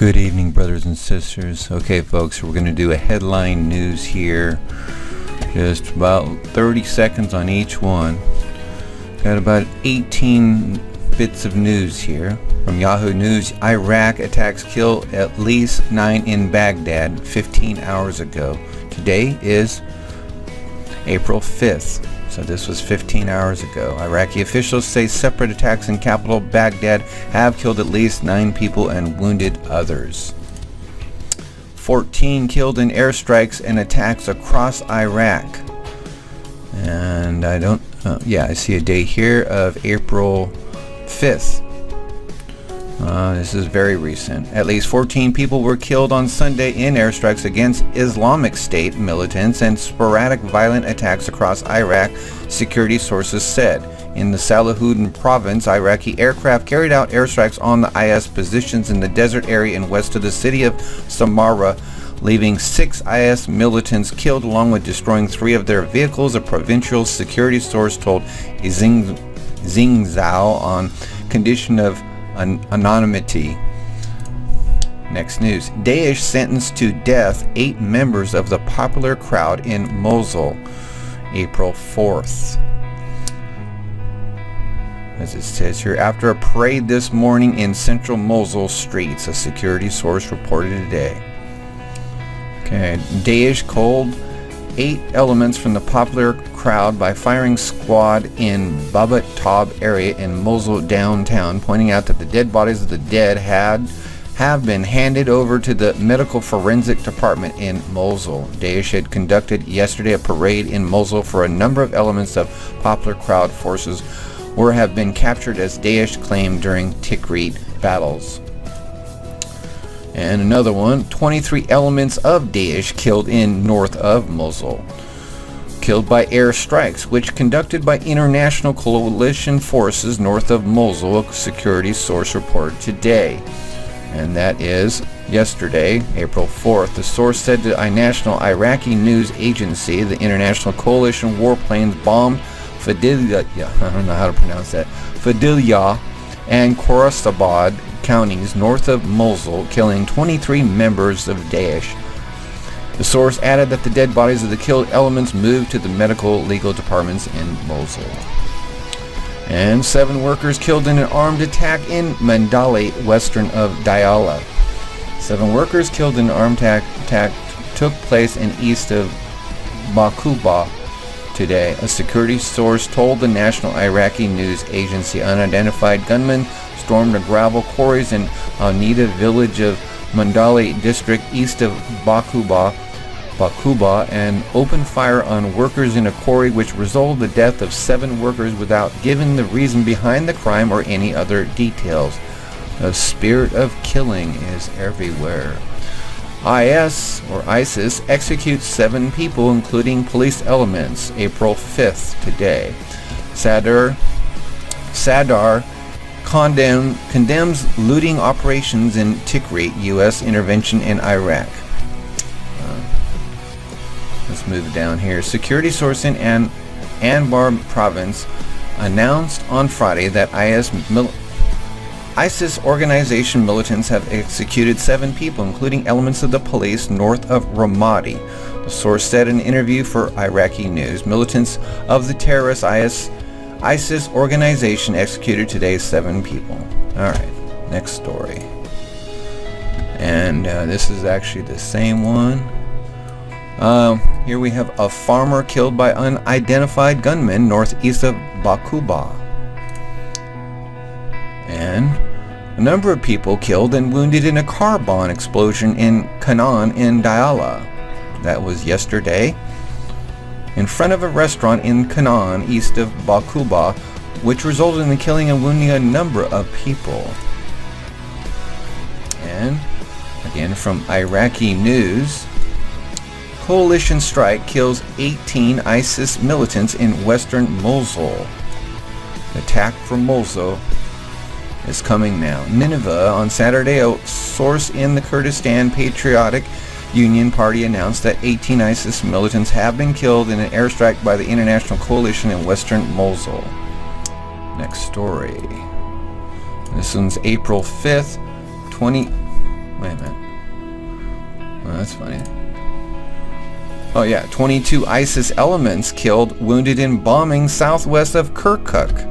Good evening, brothers and sisters. Okay, folks, we're going to do a headline news here. Just about 30 seconds on each one. Got about 18 bits of news here. From Yahoo News, Iraq attacks kill at least 9 in Baghdad 15 hours ago. Today is April 5th. So this was 15 hours ago. Iraqi officials say separate attacks in capital Baghdad have killed at least 9 people and wounded others. 14 killed in airstrikes and attacks across Iraq. And I see a date here of April 5th. This is very recent. At least 14 people were killed on Sunday in airstrikes against Islamic State militants and sporadic violent attacks across Iraq, security sources said. In the Salahuddin province, Iraqi aircraft carried out airstrikes on the IS positions in the desert area and west of the city of Samarra, leaving 6 IS militants killed along with destroying 3 of their vehicles, a provincial security source told Zingzhou on condition of anonymity. Next news. Daesh sentenced to death 8 members of the popular crowd in Mosul, April 4th. As it says here, after a parade this morning in central Mosul streets, a security source reported today. Okay, Daesh culled 8 elements from the popular crowd by firing squad in Babat Tab area in Mosul downtown, pointing out that the dead bodies of the dead have been handed over to the medical forensic department in Mosul. Daesh had conducted yesterday a parade in Mosul for a number of elements of popular crowd forces have been captured, as Daesh claimed during Tikrit battles. And another one, 23 elements of Daesh killed in north of Mosul. Killed by airstrikes, which conducted by international coalition forces north of Mosul, a security source reported today. And that is yesterday, April 4th. The source said to a national Iraqi news agency the international coalition warplanes bombed Fadilya and Khorasanabad counties north of Mosul, killing 23 members of Daesh. The source added that the dead bodies of the killed elements moved to the medical legal departments in Mosul. And 7 workers killed in an armed attack in Mandalay, western of Diyala. 7 workers killed in an armed attack took place in east of Bakuba today. A security source told the national Iraqi news agency unidentified gunmen stormed the gravel quarries in Al-Nida village of Mandalay district east of Bakuba and opened fire on workers in a quarry, which resulted in the death of 7 workers without giving the reason behind the crime or any other details. The spirit of killing is everywhere. ISIS executes 7 people, including police elements, April 5th today. Sadr condemns looting operations in Tikrit, U.S. intervention in Iraq. Let's move down here. Security source in Anbar province announced on Friday that ISIS organization militants have executed 7 people, including elements of the police north of Ramadi. The source said in an interview for Iraqi news, militants of the terrorist ISIS organization executed today 7 people. Alright, next story. And this is actually the same one. Here we have a farmer killed by unidentified gunmen northeast of Bakuba. And a number of people killed and wounded in a car bomb explosion in Canaan in Diyala. That was yesterday, in front of a restaurant in Canaan, east of Bakuba, which resulted in the killing and wounding a number of people. And again from Iraqi news, coalition strike kills 18 ISIS militants in western Mosul. The attack from Mosul is coming now. Nineveh on Saturday, a source in the Kurdistan Patriotic Union Party announced that 18 ISIS militants have been killed in an airstrike by the international coalition in western Mosul. Next story. This one's April 5th, Wait a minute. Well, that's funny. Oh yeah, 22 ISIS elements killed, wounded in bombing southwest of Kirkuk.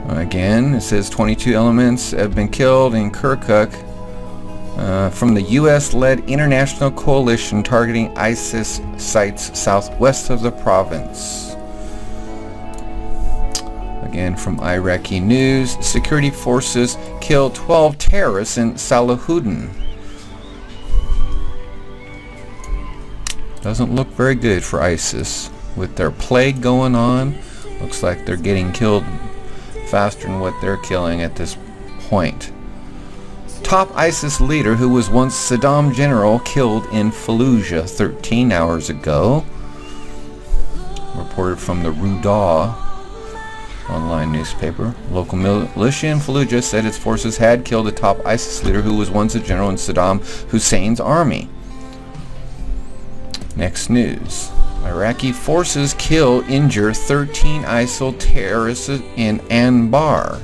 Again, it says 22 elements have been killed in Kirkuk from the U.S.-led international coalition targeting ISIS sites southwest of the province. Again, from Iraqi news, security forces killed 12 terrorists in Salahuddin. Doesn't look very good for ISIS. With their plague going on, looks like they're getting killed faster than what they're killing at this point. Top ISIS leader who was once Saddam general killed in Fallujah 13 hours ago. Reported from the Rudaw online newspaper. Local militia in Fallujah said its forces had killed a top ISIS leader who was once a general in Saddam Hussein's army. Next news. Iraqi forces kill, injure 13 ISIL terrorists in Anbar.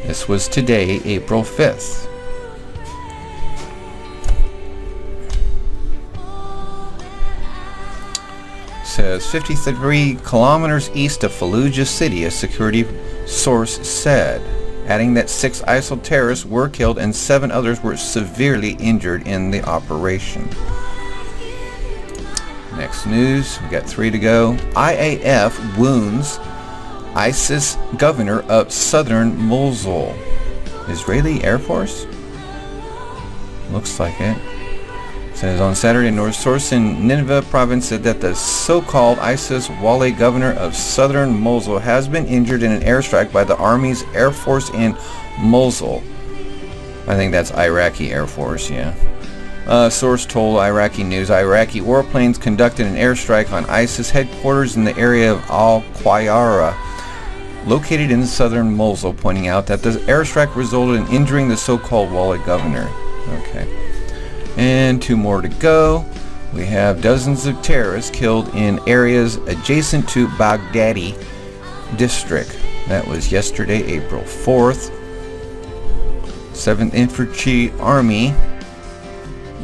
This was today, April 5th. Says 53 kilometers east of Fallujah city, a security source said, adding that 6 ISIL terrorists were killed and 7 others were severely injured in the operation. Next news, we got 3 to go. IAF wounds ISIS governor of southern Mosul. Israeli Air Force? Looks like it. Says on Saturday, North source in Nineveh province said that the so-called ISIS Wali governor of southern Mosul has been injured in an airstrike by the Army's Air Force in Mosul. I think that's Iraqi Air Force, yeah. Source told Iraqi news Iraqi warplanes conducted an airstrike on ISIS headquarters in the area of Al-Qayyara, located in southern Mosul, pointing out that the airstrike resulted in injuring the so-called Wali governor. Okay. And 2 more to go. We have dozens of terrorists killed in areas adjacent to Baghdadi district. That was yesterday, April 4th. 7th Infantry Army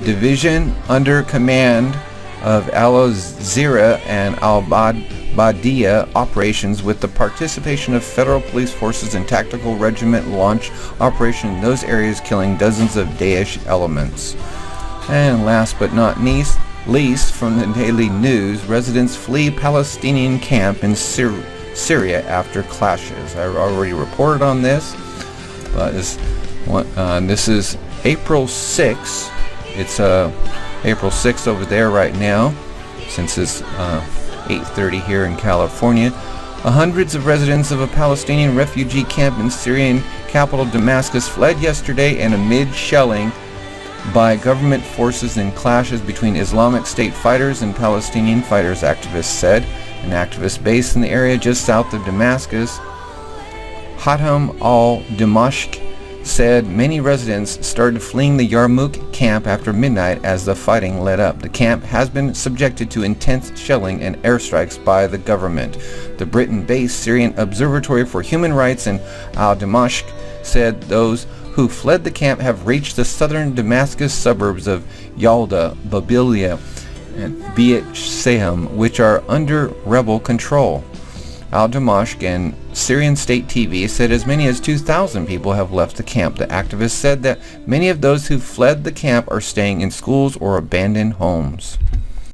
Division under command of Al-Zira and Al-Badiyah operations with the participation of federal police forces and tactical regiment launch operation in those areas, killing dozens of Daesh elements. And last but not least, from the Daily News, residents flee Palestinian camp in Syria after clashes. I already reported on this, but this is April 6th. It's April 6th over there right now, since it's 8:30 here in California. Hundreds of residents of a Palestinian refugee camp in Syrian capital Damascus fled yesterday and amid shelling by government forces and clashes between Islamic State fighters and Palestinian fighters, activists said. An activist based in the area just south of Damascus, Hatem al-Dimashq, said many residents started fleeing the Yarmouk camp after midnight as the fighting let up. The camp has been subjected to intense shelling and airstrikes by the government. The Britain-based Syrian Observatory for Human Rights in Al-Dimashq said those who fled the camp have reached the southern Damascus suburbs of Yalda, Babilia, and Beit Shehem, which are under rebel control. Al-Dimashq and Syrian state TV said as many as 2,000 people have left the camp. The activist said that many of those who fled the camp are staying in schools or abandoned homes.